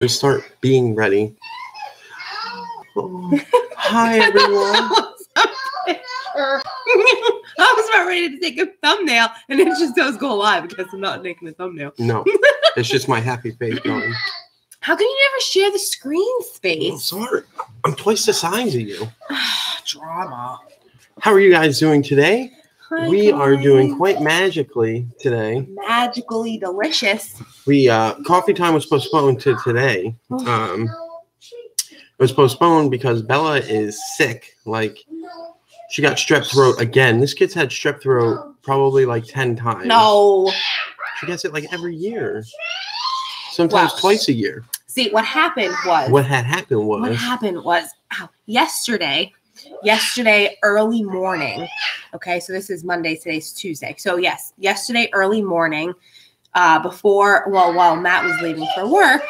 We start being ready. Oh, hi, everyone. I was about ready to take a thumbnail, and it just does go live because I'm not making a thumbnail. No, it's just my happy face going. How can you never share the screen space? I'm sorry. I'm twice the size of you. Drama. How are you guys doing today? Hi, we guys. are doing quite magically today. Magically delicious. We coffee time was postponed to today. It was postponed because Bella is sick. Like, she got strep throat again. This kid's had strep throat probably like 10 times. No. She gets it like every year. Sometimes twice a year. See, what happened was... What happened was yesterday early morning. Okay, so this is Monday. Today's Tuesday. So, yes, yesterday early morning, while Matt was leaving for work,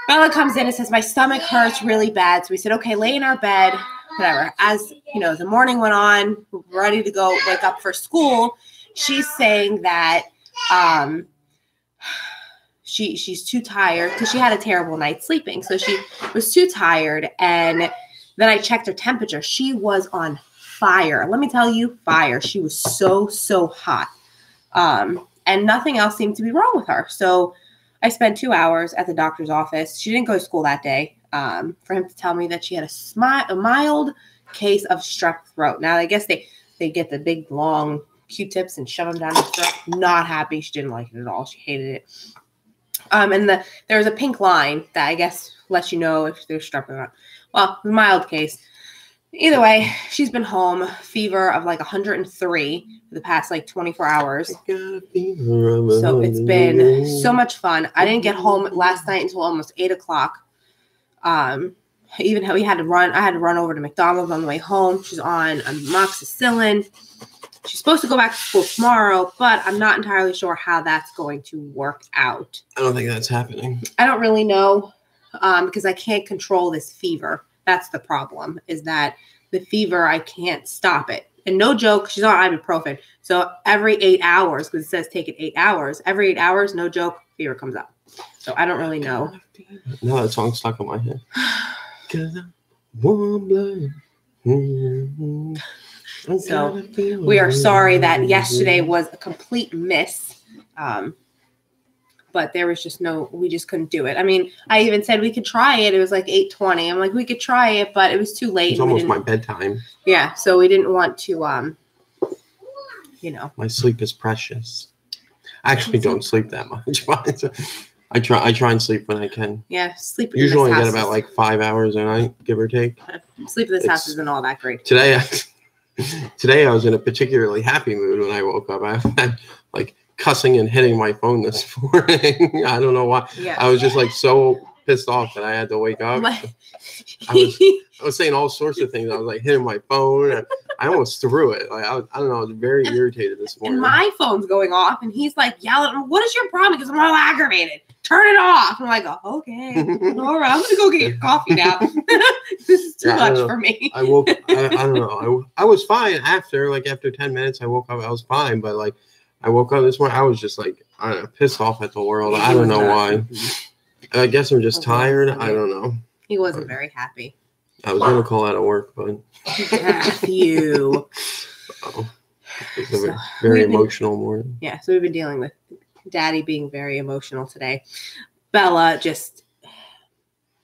Bella comes in and says, my stomach hurts really bad. So we said, okay, lay in our bed, whatever. As, you know, the morning went on, we were ready to go wake up for school. She's saying that she's too tired because she had a terrible night sleeping. So she was too tired. And then I checked her temperature. She was on fire. Let me tell you, fire. She was so hot. And nothing else seemed to be wrong with her. So I spent 2 hours at the doctor's office. She didn't go to school that day for him to tell me that she had a mild case of strep throat. Now, I guess they get the big, long Q-tips and shove them down her throat. Not happy. She didn't like it at all. She hated it. And there was a pink line that I guess lets you know if there's strep or not. Well, mild case. Either way, she's been home. Fever of like 103 for the past like 24 hours. So it's been so much fun. I didn't get home last night until almost 8 o'clock. I had to run over to McDonald's on the way home. She's on amoxicillin. She's supposed to go back to school tomorrow, but I'm not entirely sure how that's going to work out. I don't think that's happening. I don't really know because I can't control this fever. That's the problem, is that the fever, I can't stop it. And no joke, she's on ibuprofen. So every 8 hours, because it says take it 8 hours, every 8 hours, no joke, fever comes up. So I don't really know. No, that song's stuck in my head. Cause I'm warm blood. So we are sorry that yesterday was a complete miss. But there was just we just couldn't do it. I mean, I even said we could try it. It was like 8:20. I'm like, we could try it, but it was too late. It's almost my bedtime. Yeah, so we didn't want to, My sleep is precious. I actually don't sleep that much, but I try and sleep when I can. Yeah, sleep. Usually I get about like 5 hours a night, give or take. Sleep in this house isn't all that great. Today I was in a particularly happy mood when I woke up. I had like cussing and hitting my phone this morning. I don't know why. Yeah. I was just like so pissed off that I had to wake up. I was saying all sorts of things. I was like hitting my phone. And I almost threw it. Like I don't know. I was very irritated this morning. And my phone's going off, and he's like yelling, "What is your problem?" Because I'm all aggravated. Turn it off. I'm like, oh, okay, all right. I'm gonna go get your coffee now. This is too much for me. I woke. I don't know. I was fine after 10 minutes. I woke up. I was fine, but like I woke up this morning. I was just like I don't know, pissed off at the world. I don't know why. I guess I'm just tired. I don't know. He wasn't very happy. I was gonna call out of work, but you. It's a very emotional morning. Yeah, so we've been dealing with Daddy being very emotional today. Bella just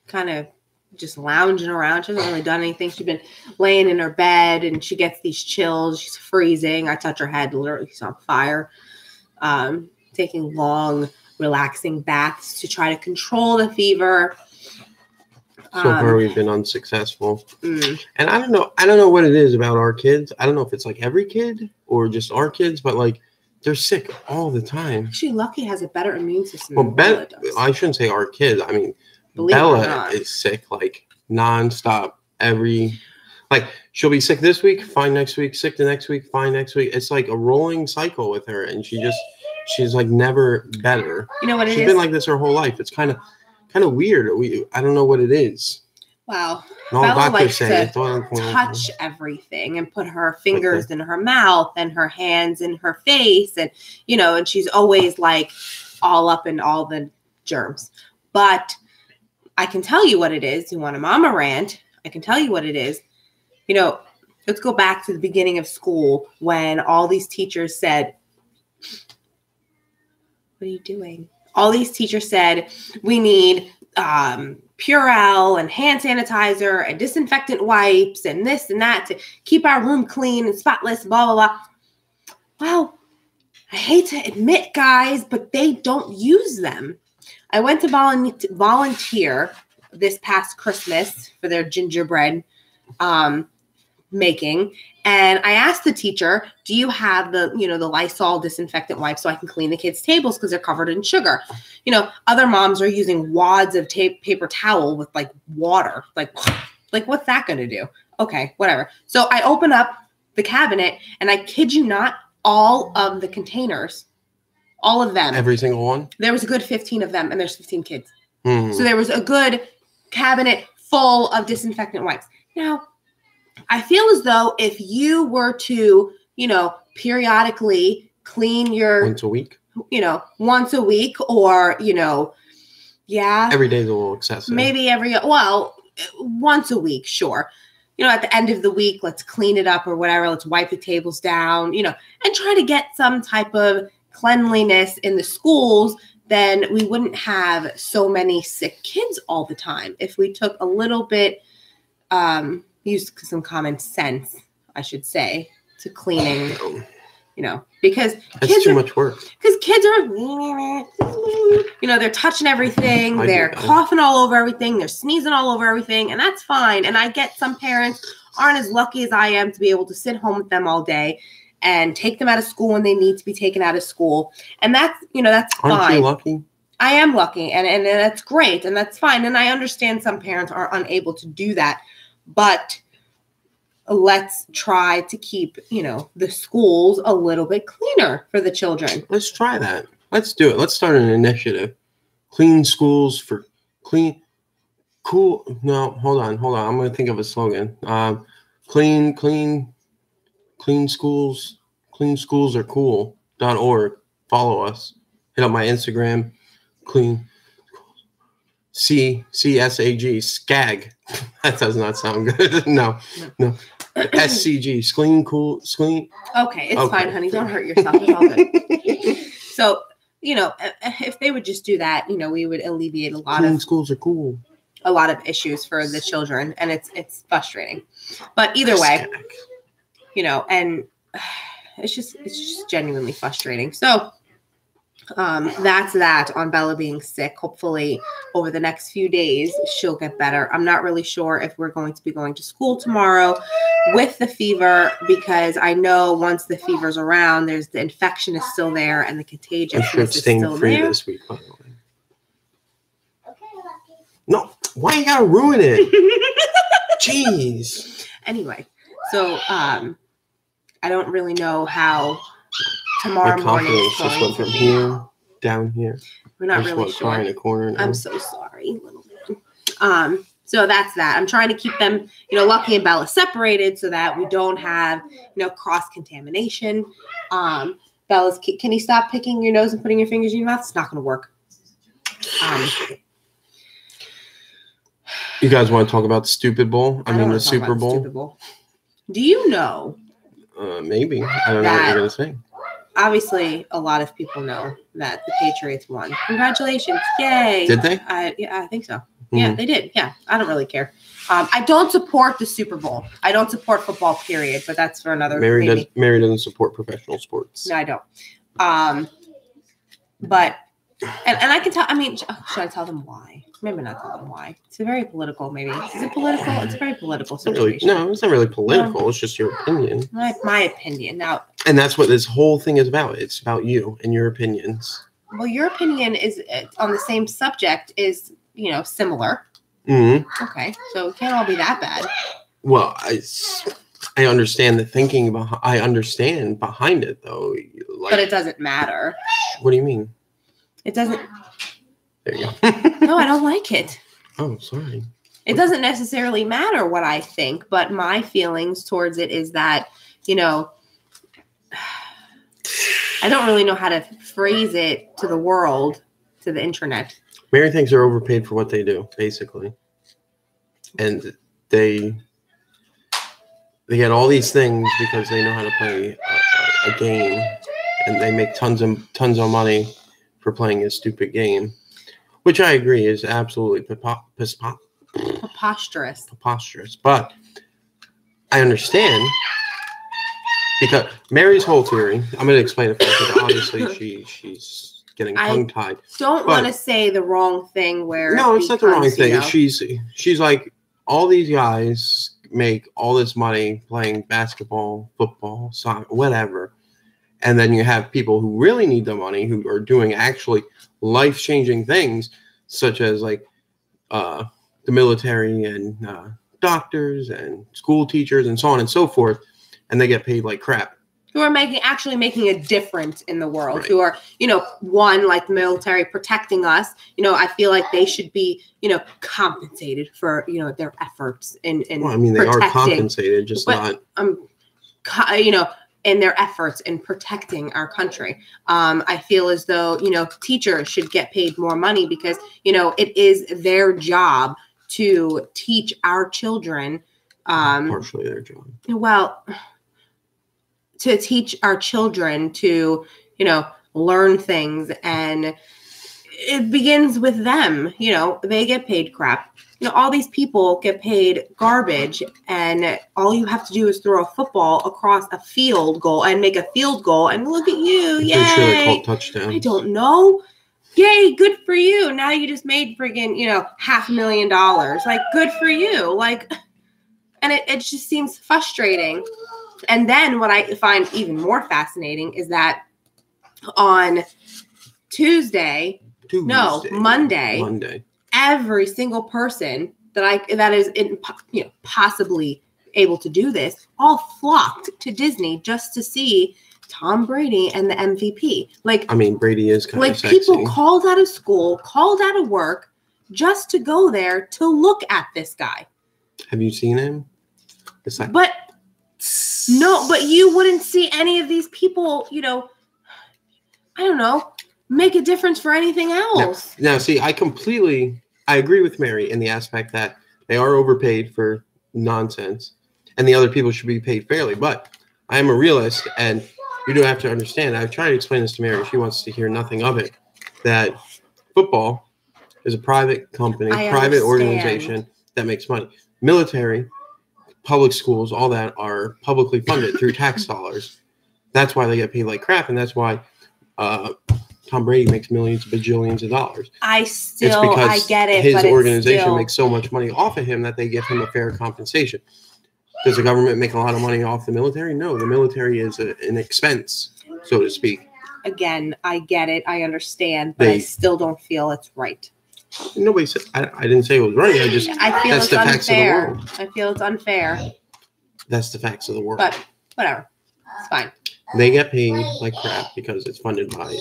kind of just lounging around. She hasn't really done anything. She's been laying in her bed and she gets these chills. She's freezing. I touch her head. Literally, she's on fire. Taking long, relaxing baths to try to control the fever. So far, we've been unsuccessful. And I don't know what it is about our kids. I don't know if it's like every kid or just our kids, but like they're sick all the time. Actually, Lucky has a better immune system. Well, I shouldn't say our kids. I mean, Bella is sick like nonstop. She'll be sick this week, fine next week, sick the next week, fine next week. It's like a rolling cycle with her, and she's like never better. You know what it is? She's been like this her whole life. It's kind of weird. I don't know what it is. Wow. Bella likes to touch everything and put her fingers in her mouth and her hands in her face. And, and she's always like all up in all the germs. But I can tell you what it is. You want a mama rant? I can tell you what it is. You know, let's go back to the beginning of school when all these teachers said, what are you doing? All these teachers said, we need Purell and hand sanitizer and disinfectant wipes and this and that to keep our room clean and spotless, blah, blah, blah. Well, I hate to admit, guys, but they don't use them. I went to volunteer this past Christmas for their gingerbread making. And I asked the teacher, do you have the Lysol disinfectant wipes so I can clean the kids' tables because they're covered in sugar? You know, other moms are using wads of paper towel with like water. Like what's that going to do? Okay, whatever. So I open up the cabinet and I kid you not, all of the containers, all of them. Every single one? There was a good 15 of them and there's 15 kids. Mm-hmm. So there was a good cabinet full of disinfectant wipes. Now, I feel as though if you were to, periodically clean your... Once a week? Once a week or, yeah. Every day is a little excessive. Maybe once a week, sure. At the end of the week, let's clean it up or whatever. Let's wipe the tables down, and try to get some type of cleanliness in the schools. Then we wouldn't have so many sick kids all the time. If we took a little bit, use some common sense, I should say, to cleaning, because that's too much work. Because kids are, they're touching everything, they're coughing all over everything, they're sneezing all over everything, and that's fine. And I get some parents aren't as lucky as I am to be able to sit home with them all day and take them out of school when they need to be taken out of school. And that's, that's fine. Aren't you lucky? I am lucky, and that's great, and that's fine. And I understand some parents are unable to do that, but let's try to keep, the schools a little bit cleaner for the children. Let's try that. Let's do it. Let's start an initiative. Clean schools for cool. No, hold on. I'm going to think of a slogan. Clean schools are cool.org. Follow us. Hit up my Instagram. Clean CSAG SCAG. That does not sound good. No. SCG clean. Okay, it's fine, honey. Don't hurt yourself. It's all good. So, if they would just do that, we would alleviate a lot clean schools are cool. A lot of issues for the children, and it's frustrating. But either way, and it's just genuinely frustrating. So, that's that on Bella being sick. Hopefully over the next few days, she'll get better. I'm not really sure if we're going to be going to school tomorrow with the fever, because I know once the fever's around, the infection is still there and the contagiousness is still free there. This week, by the way. No, why you gotta ruin it? Jeez. Anyway, so I don't really know how tomorrow morning is just going went from here down here. We're not really sure. In a corner now. I'm so sorry, little man. So that's that. I'm trying to keep them, Lucky and Bella separated so that we don't have, cross contamination. Bella's, can you stop picking your nose and putting your fingers in your mouth? It's not going to work. You guys want to talk about the Stupid Bowl? I mean, the Super Bowl? Do you know? Maybe. I don't know what you're going to say. Obviously, a lot of people know that the Patriots won. Congratulations. Yay. Did they? Yeah, I think so. Mm-hmm. Yeah, they did. Yeah, I don't really care. I don't support the Super Bowl. I don't support football, period, but that's for another Mary doesn't support professional sports. No, I don't. But, and I can tell, should I tell them why? Maybe not tell them why. It's a very political, maybe. Is it political? It's a very political situation. It's not really political. No. It's just your opinion. My opinion. Now, and that's what this whole thing is about. It's about you and your opinions. Well, your opinion is on the same subject is, similar. Mm-hmm. Okay. So it can't all be that bad. Well, I understand the thinking I understand behind it, though. But it doesn't matter. What do you mean? It doesn't. There you go. No, I don't like it. Oh, sorry. It doesn't necessarily matter what I think, but my feelings towards it is that, I don't really know how to phrase it to the world, to the internet. Mary thinks they're overpaid for what they do, basically. And they get all these things because they know how to play a game, and they make tons of money for playing a stupid game, which I agree is absolutely preposterous. But I understand, because Mary's whole theory, I'm going to explain it first, because obviously she's getting tongue-tied. Don't want to say the wrong thing where... No, it's not the wrong thing. She's like, all these guys make all this money playing basketball, football, soccer, whatever. And then you have people who really need the money, who are doing actually life-changing things, such as like the military and doctors and school teachers and so on and so forth, and they get paid like crap. Who are actually making a difference in the world, right. Who are, one, like the military protecting us. I feel like they should be, compensated for, their efforts in well, I mean, they are compensated, just not... in their efforts in protecting our country. I feel as though, teachers should get paid more money because, it is their job to teach our children. Partially their job. Well, to teach our children to, learn things, and it begins with them. They get paid crap. All these people get paid garbage, and all you have to do is throw a football across a field goal and make a field goal, and look at you. Yay. I'm sure they call touchdowns. I don't know. Yay, good for you. Now you just made friggin', $500,000. Like, good for you. Like, and it just seems frustrating. And then what I find even more fascinating is that on Monday, every single person that is possibly able to do this all flocked to Disney just to see Tom Brady and the MVP. Like, I mean, Brady is kind of sexy. People called out of school, called out of work just to go there to look at this guy. Have you seen him? But you wouldn't see any of these people, I don't know, make a difference for anything else. Now, see, I agree with Mary in the aspect that they are overpaid for nonsense, and the other people should be paid fairly. But I am a realist, and you do have to understand. I've tried to explain this to Mary. She wants to hear nothing of it. That football is a private company, private organization that makes money. Military, public schools, all that are publicly funded through tax dollars. That's why they get paid like crap, and that's why Tom Brady makes millions, bajillions of dollars. I get it. His organization makes so much money off of him that they give him a fair compensation. Does the government make a lot of money off the military? No, the military is an expense, so to speak. Again, I get it. I understand, but I still don't feel it's right. Nobody said. I didn't say it was right. I feel that's the facts of the world. I feel it's unfair. That's the facts of the world. But whatever, it's fine. They get paid like crap because it's funded by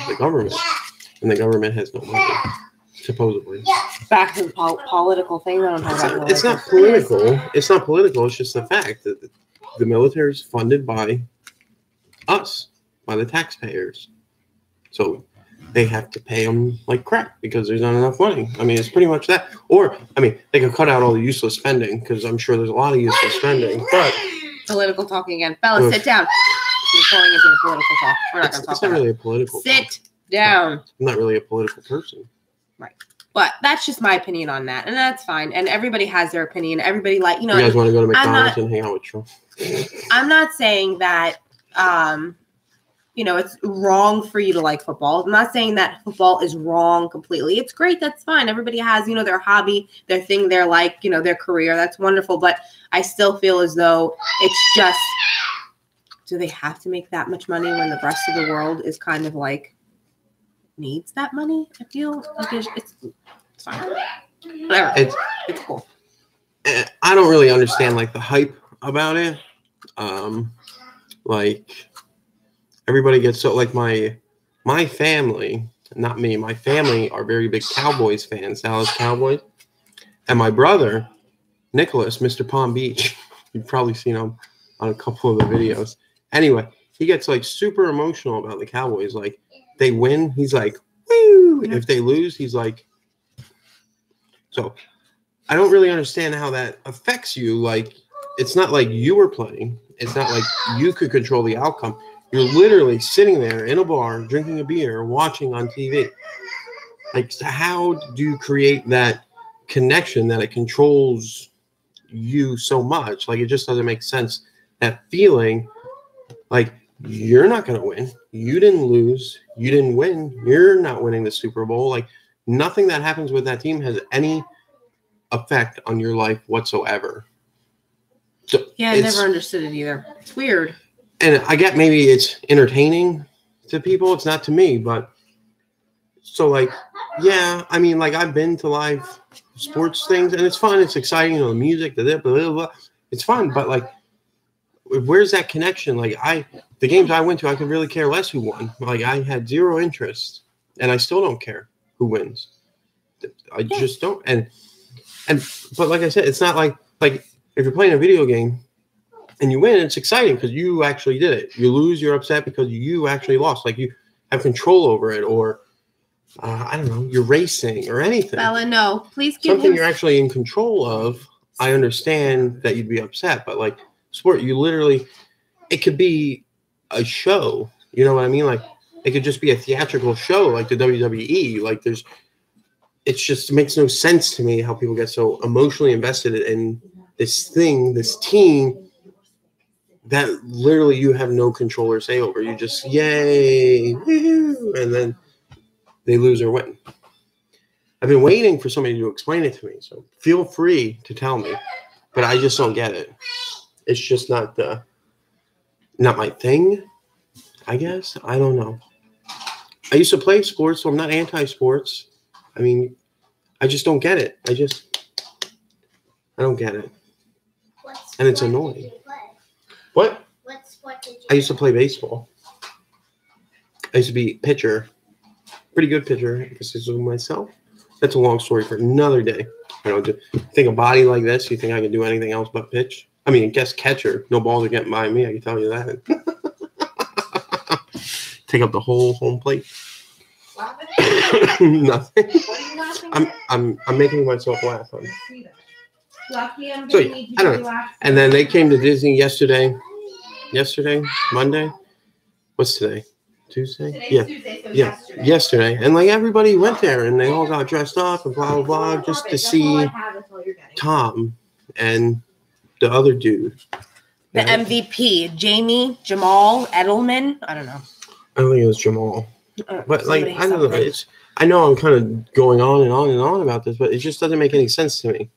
the government, and the government has no money, supposedly. Back to the political thing. I don't know. It's not political. It's not political. It's just the fact that the military is funded by us, by the taxpayers. So they have to pay them like crap because there's not enough money. I mean, it's pretty much that. Or, I mean, they could cut out all the useless spending because I'm sure there's a lot of useless spending. But political talking again. Bella, sit down. You're going into a political talk. We're not going to talk about it. It's not really a political Sit down. I'm not really a political person. Right. But that's just my opinion on that. And that's fine. And everybody has their opinion. Everybody you guys want to go to McDonald's and hang out with Trump? I'm not saying that, it's wrong for you to like football. I'm not saying that football is wrong completely. It's great. That's fine. Everybody has, their hobby, their thing, their their career. That's wonderful. But I still feel as though it's just, do they have to make that much money when the rest of the world is kind of needs that money? I feel like it's fine. Whatever. It's cool. I don't really understand the hype about it. Everybody gets so my family, not me, my family are very big Cowboys fans, Dallas Cowboys. And my brother, Nicholas, Mr. Palm Beach, you've probably seen him on a couple of the videos. Anyway, he gets super emotional about the Cowboys. They win, he's like, woo. If they lose, he's like, So I don't really understand how that affects you. Like, it's not like you were playing. It's not like you could control the outcome. You're literally sitting there in a bar, drinking a beer, watching on TV. Like, how do you create that connection that it controls you so much? Like, it just doesn't make sense. That feeling, like, you're not going to win. You didn't lose. You didn't win. You're not winning the Super Bowl. Like, nothing that happens with that team has any effect on your life whatsoever. So yeah, I never understood it either. It's weird. And I get maybe it's entertaining to people. It's not to me, but so like, yeah, I mean, like I've been to live sports things and it's fun. It's exciting. You know, the music, blah, blah, blah. It's fun. But like, where's that connection? Like the games I went to, I could really care less who won. Like I had zero interest and I still don't care who wins. I just don't. But like I said, it's not like if you're playing a video game and you win, it's exciting because you actually did it. You lose, you're upset because you actually lost. Like you have control over it, or I don't know, you're racing or anything. Bella, no, please give something you're actually in control of. I understand that you'd be upset, but like sport, you literally, it could be a show. You know what I mean? Like it could just be a theatrical show, like the WWE. Like it just makes no sense to me how people get so emotionally invested in this thing, this team that literally you have no control or say over. You just yay, woo, and then they lose or win. I've been waiting for somebody to explain it to me, so feel free to tell me, but I just don't get it. It's just not my thing, I guess. I don't know. I used to play sports, so I'm not anti-sports. I mean, I just don't get it. I don't get it. And it's annoying. What? What sport did you I used to play baseball. I used to be pitcher. Pretty good pitcher. This is myself. That's a long story for another day. You know, to think a body like this, you think I can do anything else but pitch? I mean, guess catcher. No balls are getting by me, I can tell you that. Take up the whole home plate. Nothing. I'm making myself laugh. So yeah, I don't know. And then they came to Disney yesterday, Monday. What's today? Tuesday? Tuesday, so yesterday. And like everybody went there and they all got dressed up and blah, blah, blah, just to see Tom and the other dude. The MVP, Jamie, Jamal, Edelman. I don't know. I don't think it was Jamal. But like, I don't know. I know I'm kind of going on and on and on about this, but it just doesn't make any sense to me.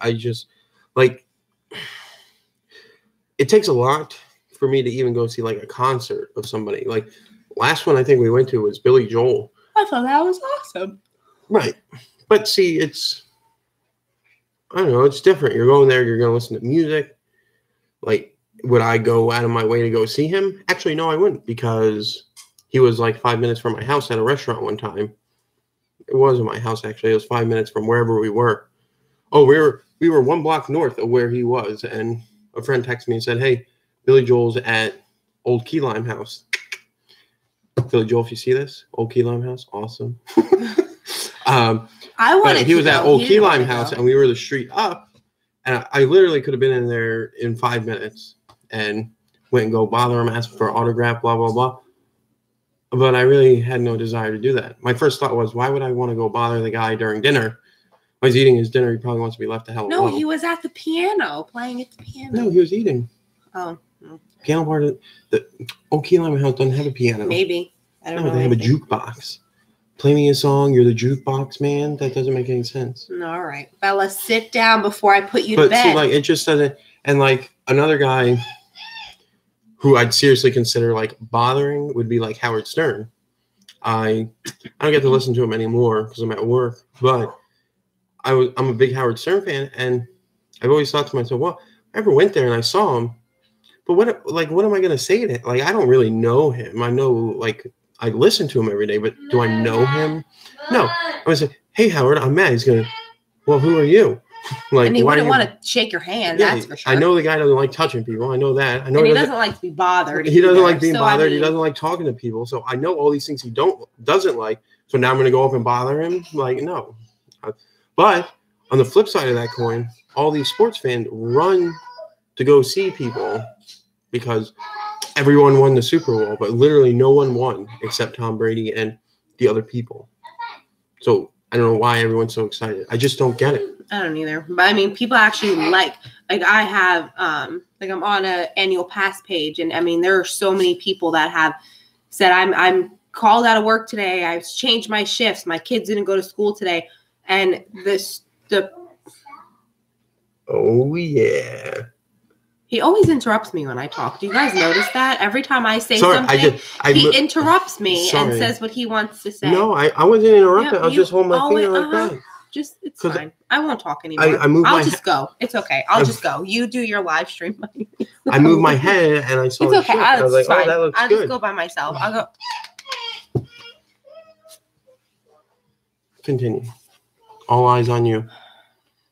I just, like, it takes a lot for me to even go see, like, a concert of somebody. Like, last one I think we went to was Billy Joel. I thought that was awesome. Right. But see, I don't know, it's different. You're going there, you're going to listen to music. Like, would I go out of my way to go see him? Actually, no, I wouldn't, because he was like 5 minutes from my house at a restaurant one time. It wasn't my house, actually. It was 5 minutes from wherever we were. Oh, we were 1 block north of where he was, and a friend texted me and said, "Hey, Billy Joel's at Old Key Lime House." Billy Joel, if you see this, Old Key Lime House, awesome. I wanted. He was at Old Key Lime House, and we were the street up, and I literally could have been in there in 5 minutes and went and go bother him, ask for an autograph, blah blah blah. But I really had no desire to do that. My first thought was, why would I want to go bother the guy during dinner? When he's eating his dinner, he probably wants to be left the hell alone. No, he was at the piano, playing at the piano. No, he was eating. Oh. Piano part of the Old Key Lime House doesn't have a piano. Maybe. I don't know. They have a jukebox. Play me a song, you're the jukebox man? That doesn't make any sense. All right. Bella, sit down before I put you to bed. But see, like, it just doesn't. And, like, another guy who I'd seriously consider, like, bothering would be, like, Howard Stern. I don't get to listen to him anymore because I'm at work, but I'm a big Howard Stern fan, and I've always thought to myself, well, I ever went there and I saw him, but what am I going to say to him? Like, I don't really know him. I know, like, I listen to him every day, but do I know him? No. I would say, "Hey, Howard, I'm Matt." He's going to, "Well, who are you?" Like, and he wouldn't want to shake your hand, that's for sure. I know the guy doesn't like touching people. I know that. I know and he doesn't like to be bothered. He doesn't like being bothered. I mean, he doesn't like talking to people. So I know all these things he doesn't like. So now I'm going to go up and bother him? Like, no. But on the flip side of that coin, all these sports fans run to go see people because everyone won the Super Bowl, but literally no one won except Tom Brady and the other people. So I don't know why everyone's so excited. I just don't get it. I don't either. But I mean, people actually like I have, I'm on an annual pass page, and I mean, there are so many people that have said, I'm called out of work today. I've changed my shifts. My kids didn't go to school today. And oh yeah. He always interrupts me when I talk. Do you guys notice that? Every time I say something, he interrupts me and says what he wants to say. No, I wasn't interrupted. I was just holding my finger like that. It's fine. I won't talk anymore. I'll just go. It's okay. I'll just go. You do your live stream. I moved my head and I saw it's okay. I was like, fine. oh, that looks I'll good. Just go by myself. I'll go. Continue. All eyes on you.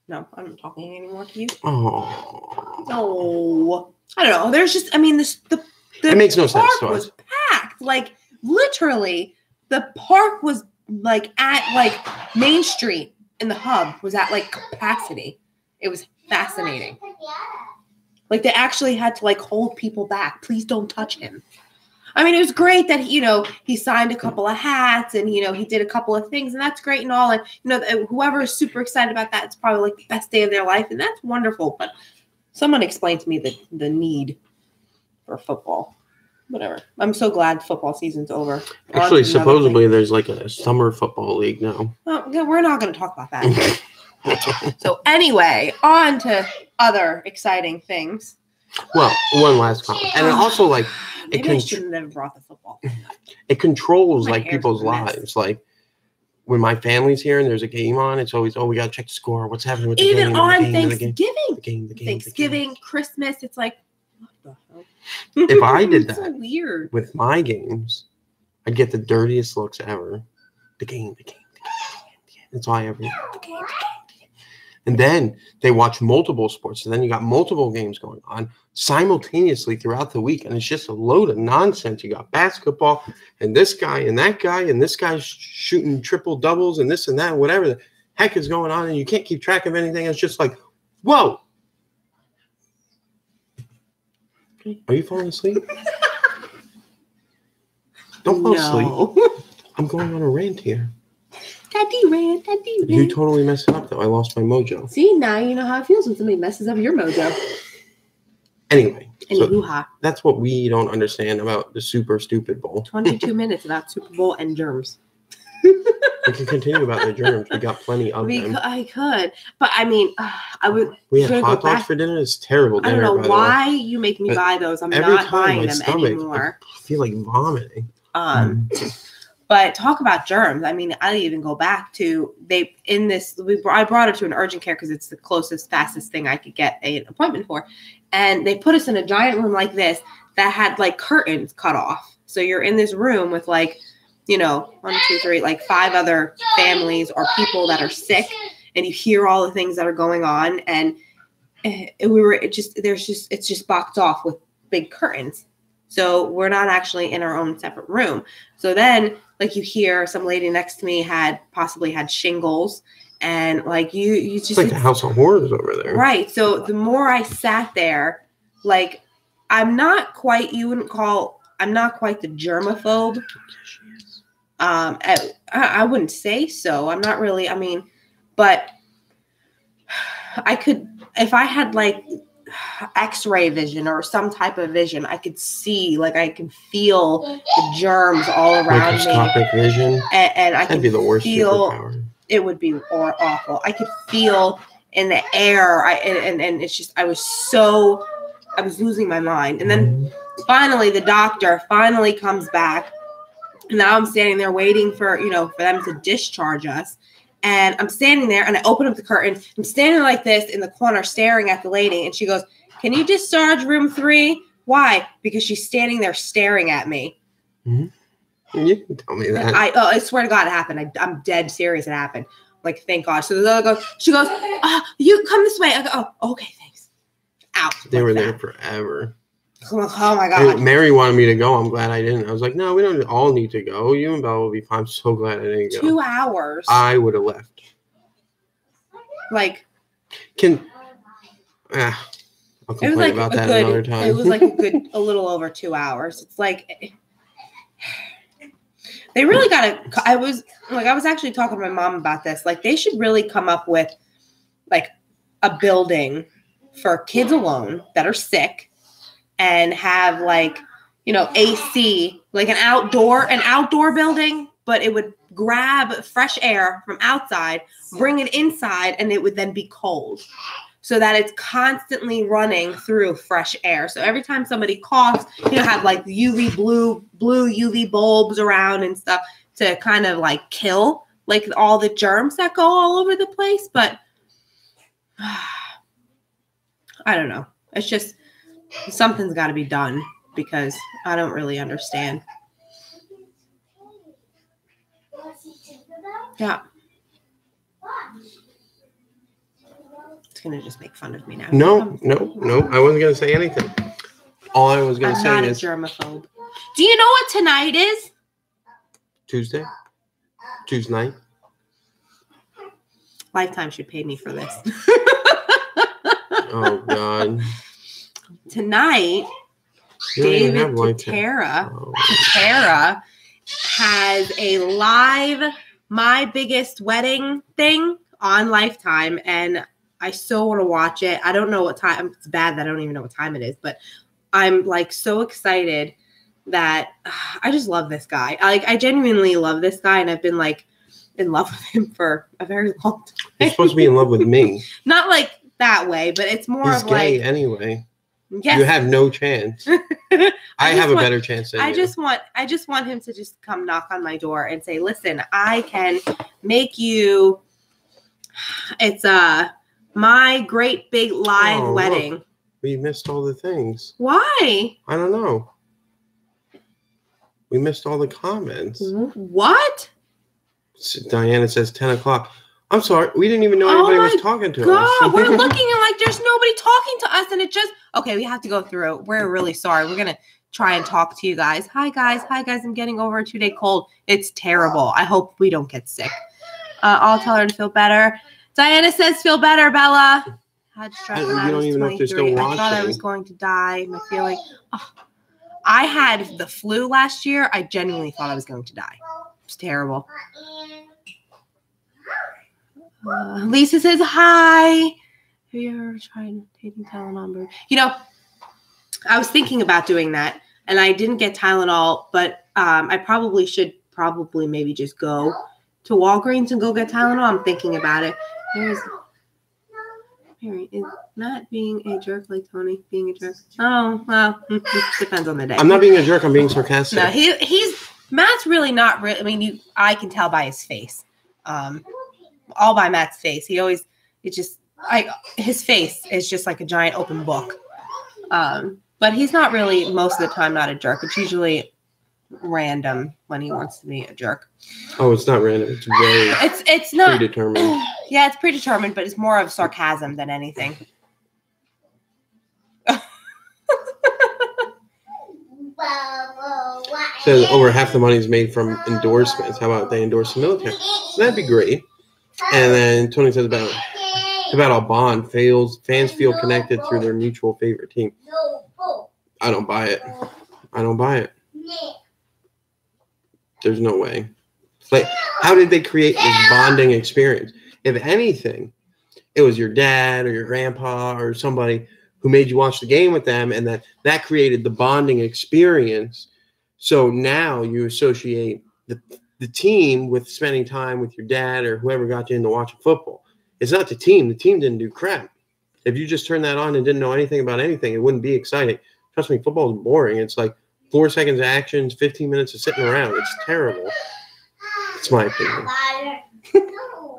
No, I'm not talking anymore to you. Oh. No. I don't know. There's just, I mean, the it makes no sense to us. Was packed. Like, literally, the park was, like, at, like, Main Street in the hub was at, like, capacity. It was fascinating. Like, they actually had to, like, hold people back. Please don't touch him. I mean, it was great that, he signed a couple of hats and, he did a couple of things, and that's great and all. And, whoever is super excited about that, it's probably like the best day of their life, and that's wonderful. But someone explained to me the need for football. Whatever. I'm so glad football season's over. Actually, supposedly there's like a summer football league now. Well, we're not going to talk about that. So anyway, on to other exciting things. Well, one last comment. And also, like, I shouldn't have brought the football. It controls, like, people's lives. Like, when my family's here and there's a game on, it's always, we got to check the score. What's happening with the game? Even on Thanksgiving. The game. Thanksgiving, Christmas, it's like, what the hell? If I did that so weird. With my games, I'd get the dirtiest looks ever. The game. That's all I ever do. The game. And then they watch multiple sports. And then you got multiple games going on simultaneously throughout the week. And it's just a load of nonsense. You got basketball and this guy and that guy. And this guy's shooting triple doubles and this and that. Whatever the heck is going on. And you can't keep track of anything. It's just like, whoa. Are you falling asleep? Don't fall asleep. I'm going on a rant here. Daddy rant. You totally messed it up, though. I lost my mojo. See, now you know how it feels when somebody messes up your mojo. Anyway. So that's what we don't understand about the Super Stupid Bowl. 22 minutes about Super Bowl and germs. We can continue about the germs. We got plenty of them. I could. But, I mean, I would. We had hot dogs for dinner. It's terrible dinner. I don't know why you make me buy those. I'm not buying them anymore. I feel like vomiting. But talk about germs. I mean, I even go back to I brought her to an urgent care because it's the closest, fastest thing I could get an appointment for. And they put us in a giant room like this that had like curtains cut off. So you're in this room with like, 1, 2, 3, like 5 other families or people that are sick, and you hear all the things that are going on. And it's just boxed off with big curtains. So we're not actually in our own separate room. So then, like, you hear some lady next to me possibly had shingles, and like you just, it's like the House of Horrors over there, right? So the more I sat there, like, I'm not quite the germaphobe. I wouldn't say so. I'm not really. I mean, but I could, if I had like X-ray vision or some type of vision, I could see, like, I can feel the germs all around microscopic me. Vision, and I that'd be the worst superpower. It would be awful. I could feel in the air. And it's just, I was losing my mind. And then finally, the doctor finally comes back. And now I'm standing there waiting for them to discharge us. And I'm standing there, and I open up the curtain. I'm standing like this in the corner staring at the lady. And she goes, "Can you discharge room 3? Why? Because she's standing there staring at me. Mm-hmm. You can tell me that. I swear to God it happened. I'm dead serious it happened. Like, thank God. So the other she goes, you come this way. I go, oh, okay, thanks. Out. They were there forever. Oh my God. Mary wanted me to go. I'm glad I didn't. I was like, no, we don't all need to go. You and Bella will be fine. I'm so glad I didn't go. 2 hours. I would have left. Like, I'll complain about that another time. It was like a little over 2 hours. It's like they really I was actually talking to my mom about this. Like, they should really come up with like a building for kids alone that are sick and have like, AC, like an outdoor building, but it would grab fresh air from outside, bring it inside, and it would then be cold so that it's constantly running through fresh air. So every time somebody coughs, have like UV blue UV bulbs around and stuff to kind of like kill like all the germs that go all over the place. But I don't know. It's just something's got to be done because I don't really understand. Yeah. It's going to just make fun of me now. No. I wasn't going to say anything. All I was going to say is... I'm not a germaphobe. Do you know what tonight is? Tuesday night. Lifetime should pay me for this. Oh, God. Tonight, David Patera has a live My Biggest Wedding thing on Lifetime, and I so want to watch it. I don't know what time. It's bad that I don't even know what time it is, but I'm like so excited that I just love this guy. I genuinely love this guy, and I've been like in love with him for a very long time. He's supposed to be in love with me. Not like that way, but it's more He's of like gay anyway. Yes. You have no chance. I have a better chance than you. I just want him to just come knock on my door and say, "Listen, I can make you. It's my great big live wedding." Look, we missed all the things. Why? I don't know. We missed all the comments. What? Diana says 10 o'clock. I'm sorry. We didn't even know anybody was talking to us. We're looking and like there's nobody talking to us, and it just okay. We have to go through it. We're really sorry. We're gonna try and talk to you guys. Hi guys. I'm getting over a 2-day cold. It's terrible. I hope we don't get sick. I'll tell her to feel better. Diana says, "Feel better, Bella." Had stress when I was 23. I thought I was going to die. My feeling. Oh, I had the flu last year. I genuinely thought I was going to die. It's terrible. Lisa says, "Hi. Have you ever tried taking Tylenol?" I was thinking about doing that, and I didn't get Tylenol, but I probably should maybe just go to Walgreens and go get Tylenol. I'm thinking about it. Mary, is not being a jerk like Tony being a jerk? Oh, well, depends on the day. I'm not being a jerk. I'm being sarcastic. No, Matt's really not really. I mean, I can tell by his face. All by Matt's face. His face is just like a giant open book. But he's not really most of the time not a jerk. It's usually random when he wants to be a jerk. Oh, it's not random. It's very it's not predetermined. Yeah, it's predetermined, but it's more of sarcasm than anything. So over half the money is made from endorsements. How about they endorse the military? That'd be great. And then Tony says about a bond. Fans feel connected through their mutual favorite team. I don't buy it. There's no way. Like, how did they create this bonding experience? If anything, it was your dad or your grandpa or somebody who made you watch the game with them, and that created the bonding experience. So now you associate the team with spending time with your dad or whoever got you into watching football. It's not the team. The team didn't do crap. If you just turned that on and didn't know anything about anything, it wouldn't be exciting. Trust me, football is boring. It's like 4 seconds of actions, 15 minutes of sitting around. It's terrible. It's my opinion.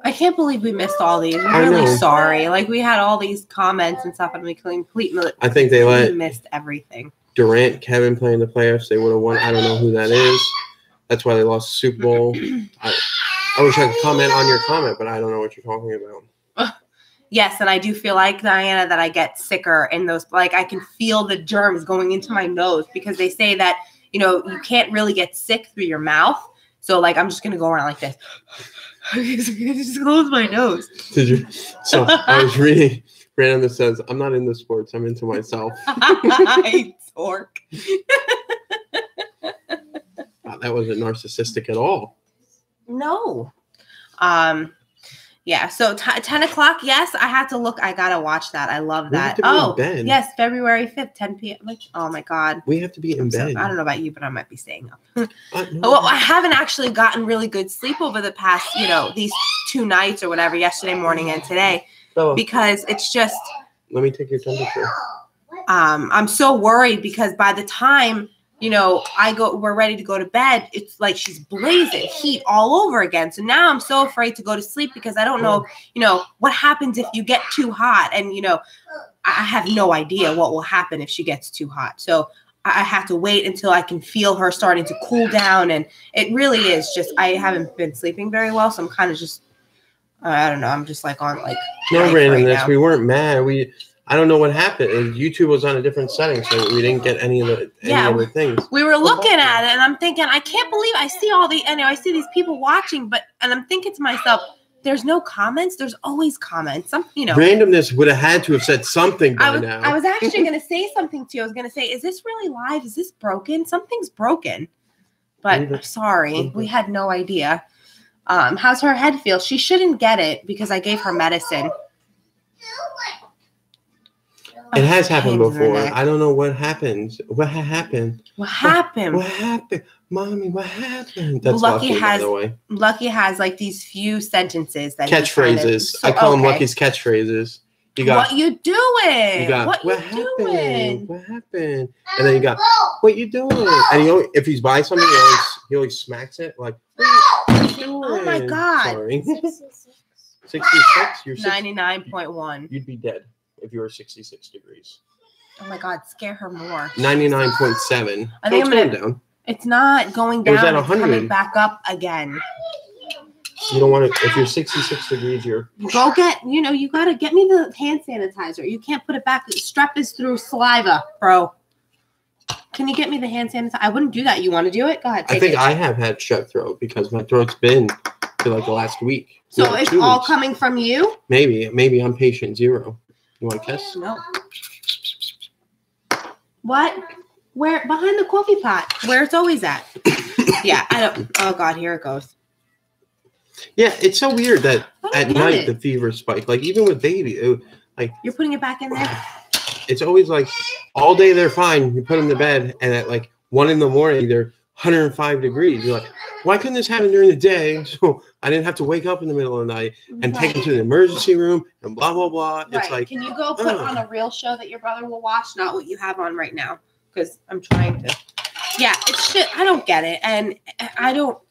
I can't believe we missed all these. I'm really sorry. Like, we had all these comments and stuff, and we completely missed everything. Durant, Kevin playing the playoffs. They would have won. I don't know who that is. That's why they lost the Super Bowl. I wish I could comment on your comment, but I don't know what you're talking about. Yes, and I do feel like, Diana, that I get sicker in those. Like, I can feel the germs going into my nose because they say that, you can't really get sick through your mouth. So, like, I'm just going to go around like this. I just closed my nose. Did you? So I was reading random that says, I'm not into sports. I'm into myself. I torque. Wow, that wasn't narcissistic at all. No. Yeah, so 10 o'clock, yes, I have to look. I got to watch that. I love that. Oh, yes, February 5th, 10 p.m. Like, oh, my God. We have to be in bed. I don't know about you, but I might be staying up. No. Well, I haven't actually gotten really good sleep over the past, these 2 nights or whatever, yesterday morning and today, because it's just. Let me take your temperature. I'm so worried because by the time we're ready to go to bed, it's like she's blazing heat all over again. So now I'm so afraid to go to sleep because I don't know, what happens if you get too hot. And, I have no idea what will happen if she gets too hot. So I have to wait until I can feel her starting to cool down. And it really is just, I haven't been sleeping very well. So I'm kind of just, I don't know. I'm just like on like. No randomness. Right, we weren't mad. I don't know what happened. YouTube was on a different setting, so we didn't get any of the things. We were looking at it, and I'm thinking, I can't believe I see I see these people watching, and I'm thinking to myself, there's no comments. There's always comments. Randomness would have had to have said something by now. I was actually going to say something to you. I was going to say, is this really live? Is this broken? Something's broken. But I'm sorry, we had no idea. How's her head feel? She shouldn't get it because I gave her medicine. It has happened before. I don't know what happened. What happened? What happened? What happened? Mommy, what happened? That's Lucky by the way. Lucky has like these few sentences that catchphrases. I call them Lucky's catchphrays. You got what you doing? You got what happened? doing? What happened? And then you got what you doing? And if he's by something, he always smacks it like what you doing? Oh my God! Sorry. 66. You're 99.1. You'd be dead if you were 66 degrees. Oh my God, scare her more. 99.7. I think I'm going down. It's not going down. It was at 100. It's coming back up again. You don't want to, if you're 66 degrees, you're. Go get, you got to get me the hand sanitizer. You can't put it back. Strep is through saliva, bro. Can you get me the hand sanitizer? I wouldn't do that. You want to do it? Go ahead. I think I have had strep throat because my throat's been for like the last week. So it's all coming from you? Maybe I'm patient 0. You want to kiss? No. What? Where? Behind the coffee pot, where it's always at. Yeah, I don't. Oh God, here it goes. Yeah, it's so weird that at night the fever spike. Like even with baby, like you're putting it back in there. It's always like all day they're fine. You put them to bed, and at like 1 a.m. they're 105 degrees. You're like, why couldn't this happen during the day? So I didn't have to wake up in the middle of the night and take them to the emergency room and blah, blah, blah. It's like, can you go put on a real show that your brother will watch? Not what you have on right now. Because I'm trying to. Yeah, it's shit. I don't get it. And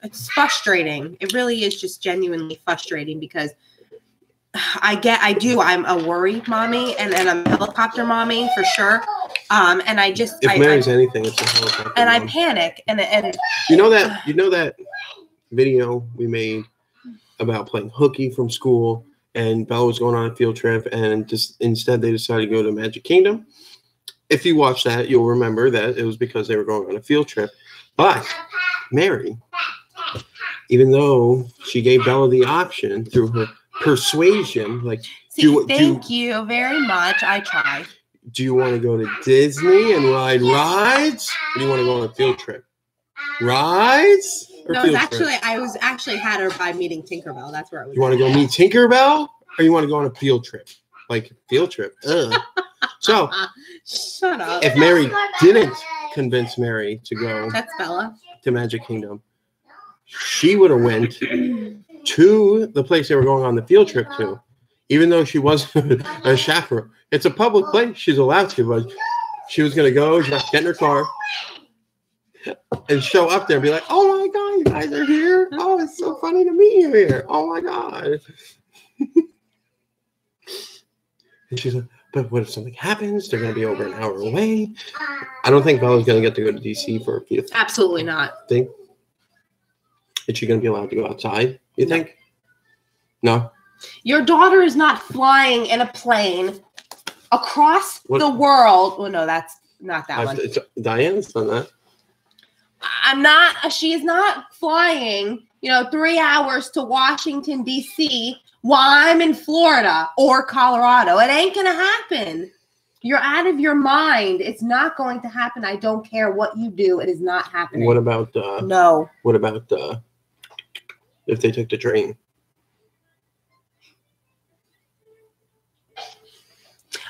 it's frustrating. It really is just genuinely frustrating because I'm a worry mommy and I'm a helicopter mommy for sure. And I just if Mary's anything, it's a helicopter. And I panic and you know that video we made about playing hooky from school and Bella was going on a field trip and just instead they decided to go to Magic Kingdom. If you watch that, you'll remember that it was because they were going on a field trip. But Mary, even though she gave Bella the option through her persuasion, like, thank you very much. I try. Do you want to go to Disney and ride rides? Or do you want to go on a field trip? Rides? No, it's actually, I was actually had her by meeting Tinkerbell. That's where I was. You want to go meet Tinkerbell? Or you want to go on a field trip? Like, field trip. Ugh. So, shut up. If Mary didn't convince Mary to go that's Bella. To Magic Kingdom, she would have went to the place they were going on the field trip to, even though she wasn't a chaperone. It's a public place. She's allowed to, but she was going to go, just get in her car, and show up there and be like, oh, my God, you guys are here. Oh, it's so funny to meet you here. Oh, my God. And she's like, but what if something happens? They're going to be over an hour away. I don't think Bella's going to get to go to DC for a few. Absolutely not. Think? Is she going to be allowed to go outside, you think? No? Your daughter is not flying in a plane across the world. Well, no, that's not that one. Diane's done that. She is not flying, 3 hours to Washington, D.C. while I'm in Florida or Colorado. It ain't going to happen. You're out of your mind. It's not going to happen. I don't care what you do. It is not happening. What about no? What about if they took the train?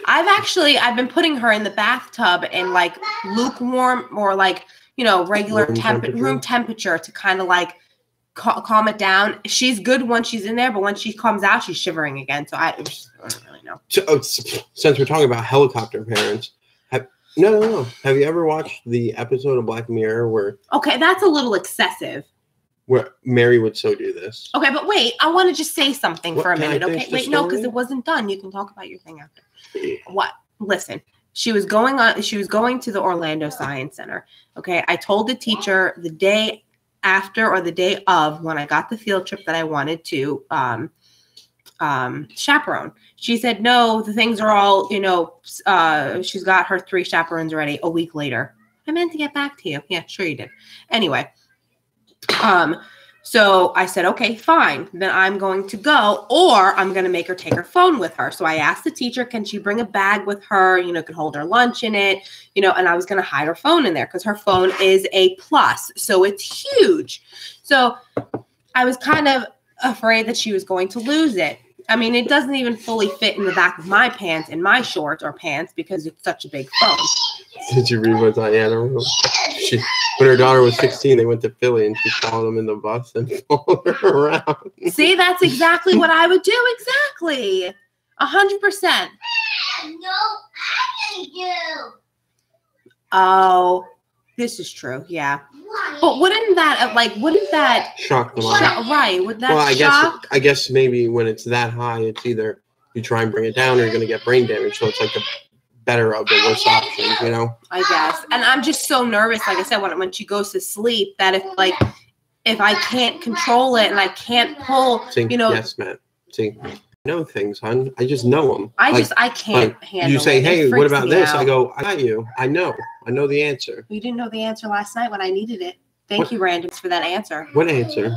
I've been putting her in the bathtub in like lukewarm or like regular room temperature to kind of like calm it down. She's good once she's in there, but when she comes out, she's shivering again. So I don't really know. So, since we're talking about helicopter parents, no. Have you ever watched the episode of Black Mirror where? Okay, that's a little excessive. Where Mary would so do this. Okay, but wait, I want to just say something for a minute. Okay, wait, no, because it wasn't done. You can talk about your thing after. What? Listen. She was going to the Orlando Science Center. Okay, I told the teacher the day after or the day of when I got the field trip that I wanted to chaperone. She said, no, the things are all, she's got her 3 chaperones already a week later. I meant to get back to you. Yeah, sure you did. Anyway, so I said, okay, fine. Then I'm going to go, or I'm going to make her take her phone with her. So I asked the teacher, can she bring a bag with her? Could hold her lunch in it, and I was going to hide her phone in there because her phone is a plus. So it's huge. So I was kind of afraid that she was going to lose it. I mean, it doesn't even fully fit in the back of my pants, in my shorts or pants, because it's such a big phone. Did you read what Diana wrote? When her daughter was 16, they went to Philly and she followed them in the bus and followed her around. See, that's exactly what I would do. Exactly. 100%. No, I do. Oh, this is true. Yeah. But wouldn't that shock the mind? Right. Would that shock? I guess maybe when it's that high, it's either you try and bring it down or you're going to get brain damage. So it's like the better of the worst options, I guess. And I'm just so nervous, like I said, when she goes to sleep, that if I can't control it and I can't pull, Yes, Matt. See, I know things, hon. I just know them. I can't handle it. You say, hey, what about this? I go, I got you. I know the answer. You didn't know the answer last night when I needed it. Thank you, Randoms, for that answer. What answer?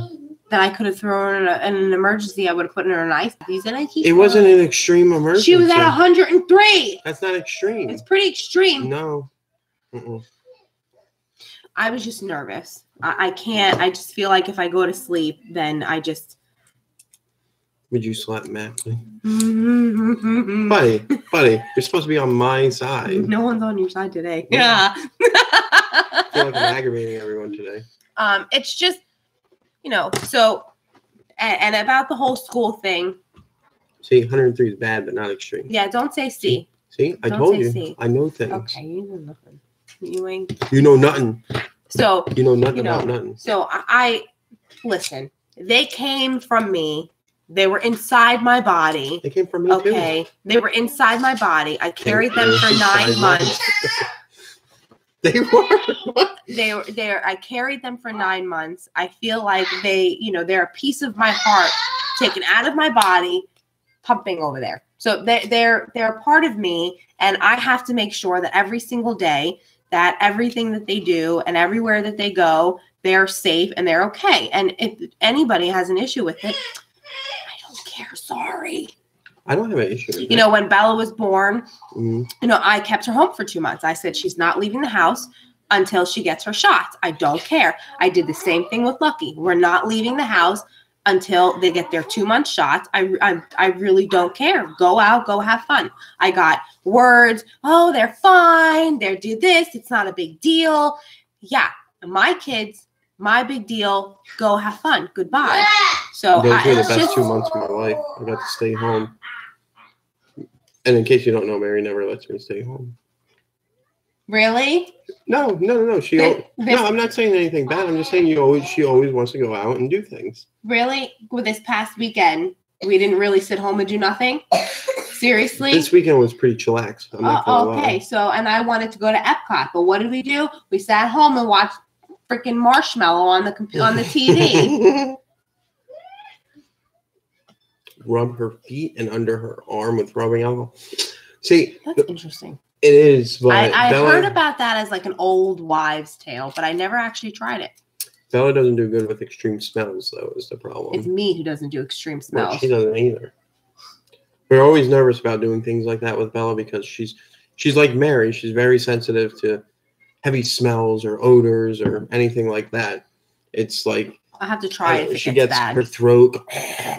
That I could have thrown in an emergency. I would have put in her an ice. It wasn't an extreme emergency. She was at 103. That's not extreme. It's pretty extreme. No. Mm-mm. I was just nervous. I can't. I just feel like if I go to sleep, then I just. Would you slap Matt? Buddy, you're supposed to be on my side. No one's on your side today. Yeah. I feel like I'm aggravating everyone today. It's just. So, and about the whole school thing. See, 103 is bad, but not extreme. Yeah, don't say C. See, I told you. C. I know things. Okay, you know nothing. You know nothing. So. You know nothing about nothing. So, I listen, they came from me. They were inside my body. They came from me, okay. Too. They were inside my body. I carried them for 9 months. They were. I carried them for 9 months. I feel like they're a piece of my heart taken out of my body, pumping over there. So they're a part of me, and I have to make sure that every single day that everything that they do and everywhere that they go, they're safe and they're okay. And if anybody has an issue with it, I don't care. Sorry. I don't have an issue with it. When Bella was born, I kept her home for 2 months. I said, she's not leaving the house until she gets her shots. I don't care. I did the same thing with Lucky. We're not leaving the house until they get their 2-month shots. I really don't care. Go out, go have fun. I got words. Oh, they're fine. They do this. It's not a big deal. Yeah. My kids, my big deal. Go have fun. Goodbye. So those were the best 2 months of my life. I got to stay home. And in case you don't know, Mary never lets me stay home. Really? No. No, I'm not saying anything bad. I'm just saying she always wants to go out and do things. Really? With this past weekend, we didn't really sit home and do nothing? Seriously? This weekend was pretty chillax. Okay. So, and I wanted to go to Epcot, but what did we do? We sat home and watched freaking Marshmallow on the TV. Rub her feet and under her arm with rubbing alcohol. See, that's interesting. It is, but I heard about that as like an old wives' tale, but I never actually tried it. Bella doesn't do good with extreme smells, though, is the problem. It's me who doesn't do extreme smells. Well, she doesn't either. We're always nervous about doing things like that with Bella because she's like Mary. She's very sensitive to heavy smells or odors or anything like that. It's like I have to try it. If she gets bad. her throat,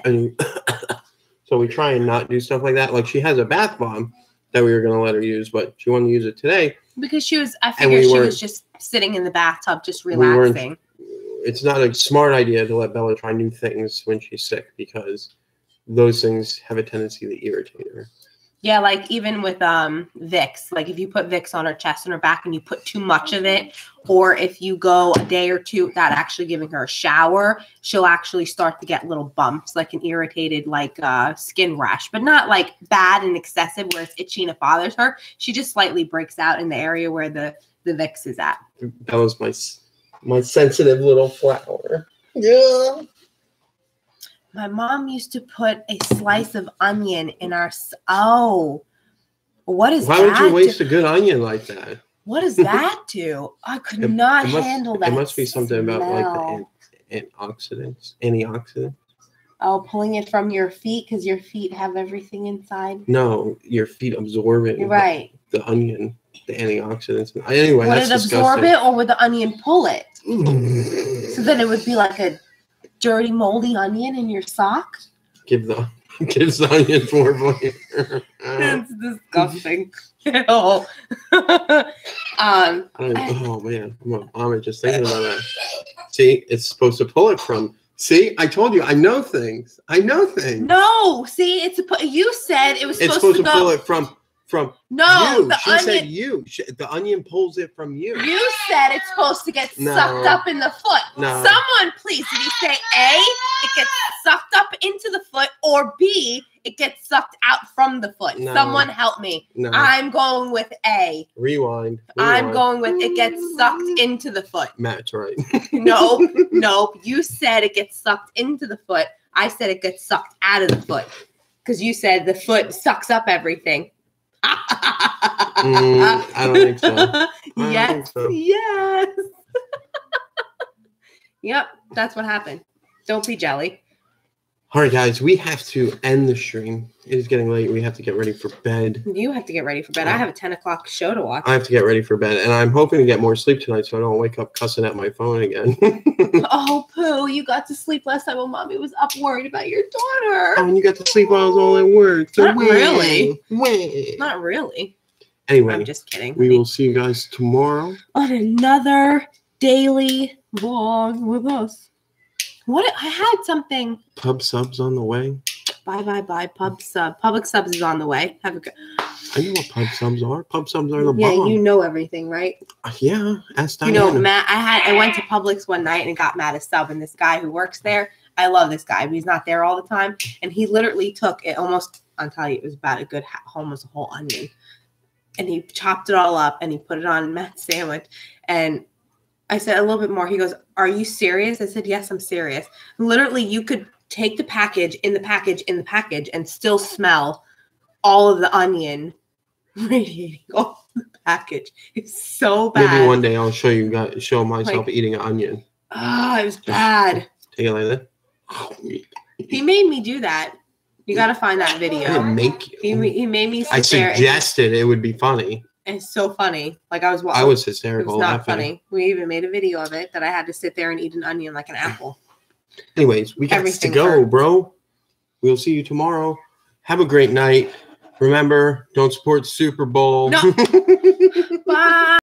and so we try and not do stuff like that. Like she has a bath bomb that we were going to let her use, but she wanted to use it today because I figured she was just sitting in the bathtub, just relaxing. It's not a smart idea to let Bella try new things when she's sick because those things have a tendency to irritate her. Yeah, like even with Vicks, like if you put Vicks on her chest and her back and you put too much of it, or if you go a day or two without actually giving her a shower, she'll actually start to get little bumps, like an irritated like skin rash, but not like bad and excessive where it's itchy and it bothers her. She just slightly breaks out in the area where the Vicks is at. That was my sensitive little flower. Yeah. My mom used to put a slice of onion in our. What is that? Why would you waste a good onion like that? What does that do? I could not handle that. It must be something about like the antioxidants. Oh, pulling it from your feet because your feet have everything inside. No, your feet absorb it. You're right. The onion, the antioxidants. Anyway, would that's it absorb disgusting. it, or would the onion pull it? So then it would be like a dirty, moldy onion in your sock. Gives the onion more flavor. It's disgusting. Oh man, I'm just thinking about that. See, it's supposed to pull it from. See, I told you, I know things. No, see, you said it was supposed to pull it from. No, you. The she onion. Said you. The onion pulls it from you. You said it's supposed to get sucked up in the foot. No. Someone, please, did you say A, it gets sucked up into the foot, or B, it gets sucked out from the foot? No. Someone help me. No. I'm going with A. Rewind. I'm going with it gets sucked into the foot. Matt's right. No. You said it gets sucked into the foot. I said it gets sucked out of the foot. Because you said the foot sucks up everything. I don't think so. Yes. Yep, that's what happened. Don't be jelly. All right, guys, we have to end the stream. It is getting late. We have to get ready for bed. You have to get ready for bed. I have a 10 o'clock show to watch. I have to get ready for bed, and I'm hoping to get more sleep tonight so I don't wake up cussing at my phone again. Oh, Pooh, you got to sleep last night when Mommy was up worried about your daughter. Oh, and you got to sleep while I was all at work. So Not really. Wait. Not really. Anyway, I'm just kidding. We will see you guys tomorrow on another daily vlog with us. What? I had something. Pub subs on the way. Bye. Pub sub. Public subs is on the way. Have a good. I know what pub subs are. Pub subs are the bomb. Yeah, you know everything, right? Yeah, ask Diana. You know, Matt. I went to Publix one night and got Matt a sub, and this guy who works there, I love this guy, but he's not there all the time, and he literally took it almost. I'll tell you, it was about a good almost a whole onion, and he chopped it all up and he put it on Matt's sandwich, and I said a little bit more. He goes, "Are you serious?" I said, "Yes, I'm serious." Literally, you could take the package and still smell all of the onion radiating off the package. It's so bad. Maybe one day I'll show myself eating an onion. It was bad. Take it like that. He made me do that. You got to find that video. I didn't make you. He made me. I suggested it would be funny. It's so funny. Like I was hysterical. It was not funny. We even made a video of it that I had to sit there and eat an onion like an apple. Anyways, we got to go, bro. We'll see you tomorrow. Have a great night. Remember, don't support the Super Bowl. No. Bye.